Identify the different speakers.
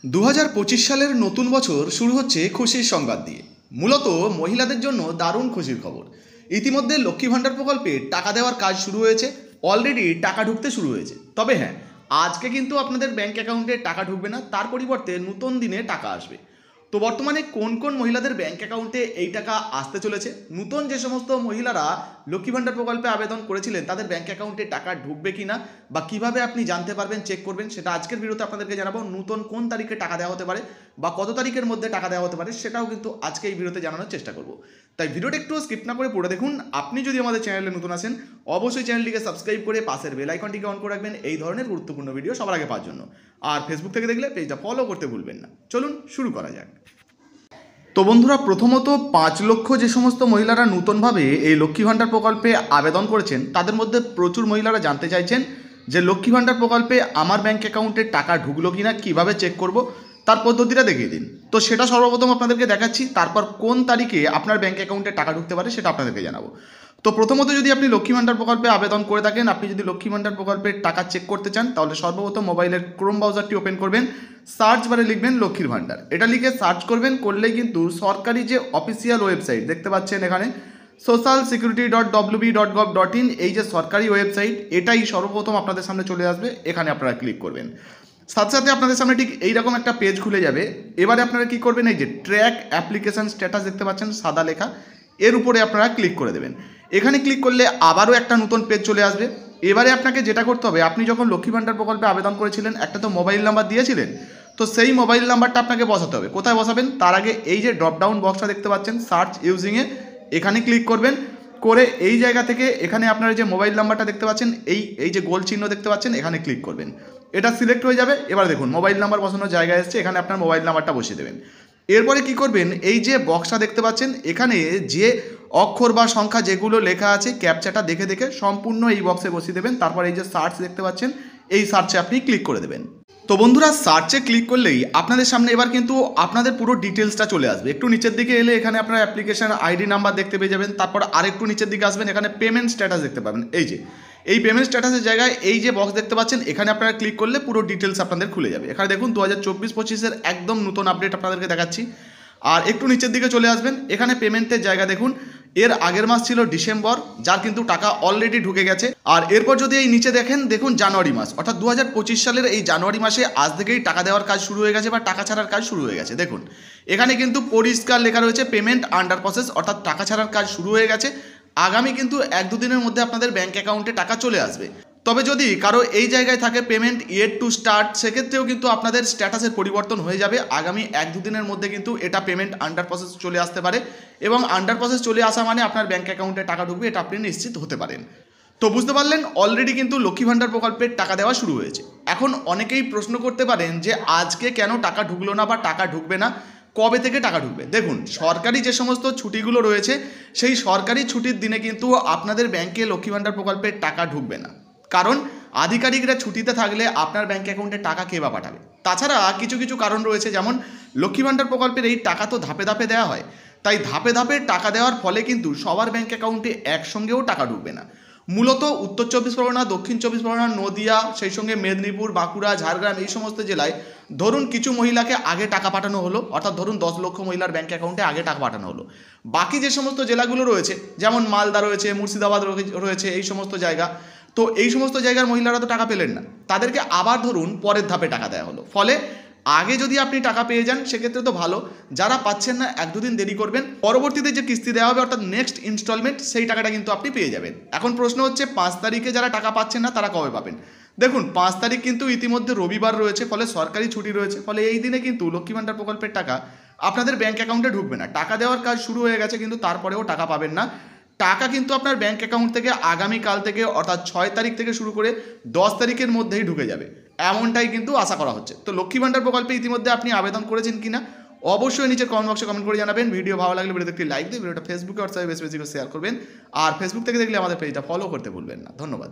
Speaker 1: 2025 সালের নতুন বছর শুরু হচ্ছে খুশির সংবাদ দিয়ে। মূলত মহিলাদের জন্য দারুণ খুশির খবর। ইতিমধ্যে লক্ষ্মী ভাণ্ডার প্রকল্পে টাকা দেওয়ার কাজ শুরু হয়েছে, অলরেডি টাকা ঢুকতে শুরু হয়েছে। তবে হ্যাঁ, আজকে কিন্তু আপনাদের ব্যাংক অ্যাকাউন্টে টাকা ঢুকবে না, তার পরিবর্তে নতুন দিনে টাকা আসবে। তো বর্তমানে কোন কোন মহিলাদের ব্যাংক অ্যাকাউন্টে এই টাকা আসতে চলেছে, নতুন যে সমস্ত মহিলারা লক্ষ্মী ভাণ্ডার প্রকল্পে আবেদন করেছিলেন তাদের ব্যাংক অ্যাকাউন্টে টাকা ঢুকবে কিনা বা কিভাবে আপনি জানতে পারবেন, চেক করবেন, সেটা আজকের ভিডিওতে আপনাদেরকে জানাবো। নতুন কোন তারিখে টাকা দেওয়া হতে পারে বা কত তারিখের মধ্যে টাকা দেওয়া হতে পারে সেটাও কিন্তু আজকে এই ভিডিওতে জানানোর চেষ্টা করব। তাই ভিডিওটা একটু স্কিপ না করে পড়ে দেখুন। আপনি যদি আমাদের চ্যানেলে নতুন আসেন, অবশ্যই চ্যানেলটিকে সাবস্ক্রাইব করে পাশের বেল আইকনটিকে অন করে রাখবেন এই ধরনের গুরুত্বপূর্ণ ভিডিও সবার আগে পাওয়ার জন্য। আর ফেসবুক থেকে দেখলে পেজটা ফলো করতে ভুলবেন না। চলুন শুরু করা যাক। তো বন্ধুরা, প্রথমত 5 লক্ষ যে সমস্ত মহিলারা নতুনভাবে এই লক্ষ্মী ভাণ্ডার প্রকল্পে আবেদন করেছেন তাদের মধ্যে প্রচুর মহিলারা জানতে চাইছেন যে লক্ষ্মী ভাণ্ডার প্রকল্পে আমার ব্যাংক অ্যাকাউন্টে টাকা ঢুকলো কিনা, কিভাবে চেক করব, তার পদ্ধতিটা দেখিয়ে দিন। তো সেটা সর্বপ্রথম আপনাদেরকে দেখাচ্ছি, তারপর কোন তারিখে আপনার ব্যাংক অ্যাকাউন্টে টাকা ঢুকতে পারে সেটা আপনাদেরকে জানাবো। তো প্রথমত যদি আপনি লক্ষ্মী ভাণ্ডার প্রকল্পে আবেদন করে থাকেন, আপনি যদি লক্ষ্মী ভাণ্ডার প্রকল্পের টাকা চেক করতে চান, তাহলে সর্বপ্রথম মোবাইলের ক্রোম ব্রাউজারটি ওপেন করবেন, সার্চ বারে লিখবেন লক্ষ্মীর ভাণ্ডার, এটা লিখে সার্চ করবেন। করলেই কিন্তু সরকারি যে অফিসিয়াল ওয়েবসাইট দেখতে পাচ্ছেন এখানে socialsecurity.wb.gov.in, এই যে সরকারি ওয়েবসাইট, এটাই সর্বপ্রথম আপনাদের সামনে চলে আসবে। এখানে আপনারা ক্লিক করবেন, সাথে সাথে আপনাদের সামনে ঠিক এইরকম একটা পেজ খুলে যাবে। এবারে আপনারা কি করবেন, এই যে ট্র্যাক অ্যাপ্লিকেশন স্ট্যাটাস দেখতে পাচ্ছেন সাদা লেখা, এর উপরে আপনারা ক্লিক করে দেবেন। এখানে ক্লিক করলে আবারও একটা নতুন পেজ চলে আসবে। এবারে আপনাকে যেটা করতে হবে, আপনি যখন লক্ষ্মী ভাণ্ডার প্রকল্পে আবেদন করেছিলেন একটা তো মোবাইল নাম্বার দিয়েছিলেন, তো সেই মোবাইল নাম্বারটা আপনাকে বসাতে হবে। কোথায় বসাবেন, তার আগে এই যে ড্রপ ডাউন বক্সটা দেখতে পাচ্ছেন সার্চ ইউজিংয়ে, এখানে ক্লিক করবেন। করে এই জায়গা থেকে এখানে আপনারা যে মোবাইল নাম্বারটা দেখতে পাচ্ছেন, এই যে গোল চিহ্ন দেখতে পাচ্ছেন, এখানে ক্লিক করবেন। এটা সিলেক্ট হয়ে যাবে। এবার দেখুন মোবাইল নাম্বার বসানোর জায়গায় এসছে, এখানে আপনার মোবাইল নাম্বারটা বসিয়ে দেবেন। এরপরে কি করবেন, এই যে বক্সটা দেখতে পাচ্ছেন এখানে যে অক্ষর বা সংখ্যা যেগুলো লেখা আছে ক্যাপচাটা দেখে দেখে সম্পূর্ণ এই বক্সে বসিয়ে দেবেন। তারপর এই যে সার্চ দেখতে পাচ্ছেন, এই সার্চে আপনি ক্লিক করে দেবেন। তো বন্ধুরা, সার্চে ক্লিক করলেই আপনাদের সামনে এবার কিন্তু আপনাদের পুরো ডিটেলসটা চলে আসবে। একটু নিচের দিকে এলে এখানে আপনার অ্যাপ্লিকেশন আইডি নাম্বার দেখতে পেয়ে যাবেন। তারপর আরেকটু নিচের দিকে আসবেন, এখানে পেমেন্ট স্ট্যাটাস দেখতে পাবেন। এই যে এই পেমেন্ট স্ট্যাটাসের জায়গায় এই যে বক্স দেখতে পাচ্ছেন, এখানে আপনারা ক্লিক করলে পুরো ডিটেলস আপনাদের খুলে যাবে। এখানে দেখুন 2024-25-এর একদম নতুন আপডেট আপনাদেরকে দেখাচ্ছি। আর একটু নিচের দিকে চলে আসবেন, এখানে পেমেন্টের জায়গা দেখুন, এর আগের মাস ছিল ডিসেম্বর, যার কিন্তু টাকা অলরেডি ঢুকে গেছে। আর এরপর যদি এই নিচে দেখুন জানুয়ারি মাস, অর্থাৎ 2025 সালের এই জানুয়ারি মাসে আজ থেকেই টাকা দেওয়ার কাজ শুরু হয়ে গেছে বা টাকা ছাড়ার কাজ শুরু হয়ে গেছে। দেখুন এখানে কিন্তু পরিষ্কার লেখা রয়েছে পেমেন্ট আন্ডার প্রসেস, অর্থাৎ টাকা ছাড়ার কাজ শুরু হয়ে গেছে। আগামী কিন্তু 1-2 দিনের মধ্যে আপনাদের ব্যাংক অ্যাকাউন্টে টাকা চলে আসবে। তবে যদি কারো এই জায়গায় থাকে পেমেন্ট ইয়েট টু স্টার্ট, সেক্ষেত্রেও কিন্তু আপনাদের স্ট্যাটাসের পরিবর্তন হয়ে যাবে। আগামী 1-2 দিনের মধ্যে কিন্তু এটা পেমেন্ট আন্ডার প্রসেস চলে আসতে পারে, এবং আন্ডার প্রসেস চলে আসা মানে আপনার ব্যাংক অ্যাকাউন্টে টাকা ঢুকবে, এটা আপনি নিশ্চিত হতে পারেন। তো বুঝতে পারলেন, অলরেডি কিন্তু লক্ষ্মী ভাণ্ডার প্রকল্পের টাকা দেওয়া শুরু হয়েছে। এখন অনেকেই প্রশ্ন করতে পারেন যে আজকে কেন টাকা ঢুকলো না বা টাকা ঢুকবে না, কবে থেকে টাকা ঢুকবে। দেখুন, সরকারি যে সমস্ত ছুটিগুলো রয়েছে সেই সরকারি ছুটির দিনে কিন্তু আপনাদের ব্যাংকে লক্ষ্মী ভাণ্ডার প্রকল্পের টাকা ঢুকবে না, কারণ আধিকারিকরা ছুটিতে থাকলে আপনার ব্যাংক অ্যাকাউন্টে টাকা কে বা পাঠাবে। তাছাড়া কিছু কিছু কারণ রয়েছে, যেমন লক্ষ্মী ভাণ্ডার প্রকল্পের এই টাকা তো ধাপে ধাপে দেওয়া হয়, তাই ধাপে ধাপে টাকা দেওয়ার ফলে কিন্তু সবার ব্যাংক অ্যাকাউন্টে একসঙ্গেও টাকা ঢুকবে না। মূলত উত্তর 24 পরগনা, দক্ষিণ 24 পরগনা, নদিয়া, সেই সঙ্গে মেদিনীপুর, বাঁকুড়া, ঝাড়গ্রাম, এই সমস্ত জেলায় ধরুন কিছু মহিলাকে আগে টাকা পাঠানো হলো, অর্থাৎ ধরুন 10 লক্ষ মহিলার ব্যাংক অ্যাকাউন্টে আগে টাকা পাঠানো হলো। বাকি যে সমস্ত জেলাগুলো রয়েছে, যেমন মালদা রয়েছে, মুর্শিদাবাদ রয়েছে, এই সমস্ত জায়গা, তো এই সমস্ত জায়গার মহিলারা তো টাকা পেলেন না, তাদেরকে আবার ধরুন পরের ধাপে টাকা দেওয়া হলো। ফলে আগে যদি আপনি টাকা পেয়ে যান সেক্ষেত্রে তো ভালো, যারা পাচ্ছেন না 1-2 দিন দেরি করবেন, পরবর্তীতে যে কিস্তি দেওয়া হবে অর্থাৎ নেক্সট ইনস্টলমেন্ট, সেই টাকাটা কিন্তু আপনি পেয়ে যাবেন। এখন প্রশ্ন হচ্ছে 5 তারিখে যারা টাকা পাচ্ছেন না তারা কবে পাবেন। দেখুন 5 তারিখ কিন্তু ইতিমধ্যে রবিবার রয়েছে, ফলে সরকারি ছুটি রয়েছে, ফলে এই দিনে কিন্তু লক্ষ্মী ভাণ্ডার প্রকল্পের টাকা আপনাদের ব্যাংক অ্যাকাউন্টে ঢুকবে না। টাকা দেওয়ার কাজ শুরু হয়ে গেছে কিন্তু তারপরেও টাকা পাবেন না। টাকা কিন্তু আপনার ব্যাংক অ্যাকাউন্ট থেকে আগামীকাল থেকে অর্থাৎ 6 তারিখ থেকে শুরু করে 10 তারিখের মধ্যেই ঢুকে যাবে, এমনটাই কিন্তু আশা করা হচ্ছে। তো লক্ষ্মী ভাণ্ডার প্রকল্পে ইতিমধ্যে আপনি আবেদন করেছেন কিনা অবশ্যই নিচের কমেন্ট বক্সে কমেন্ট করে জানাবেন। ভিডিও ভালো লাগলে ভিডিওতে একটি লাইক দিয়ে ভিডিওটা ফেসবুকে হোয়াটসঅ্যাপে বেশি বেশি করে শেয়ার করবেন। আর ফেসবুক থেকে দেখলে আমাদের পেজটা ফলো করতে ভুলবেন না। ধন্যবাদ।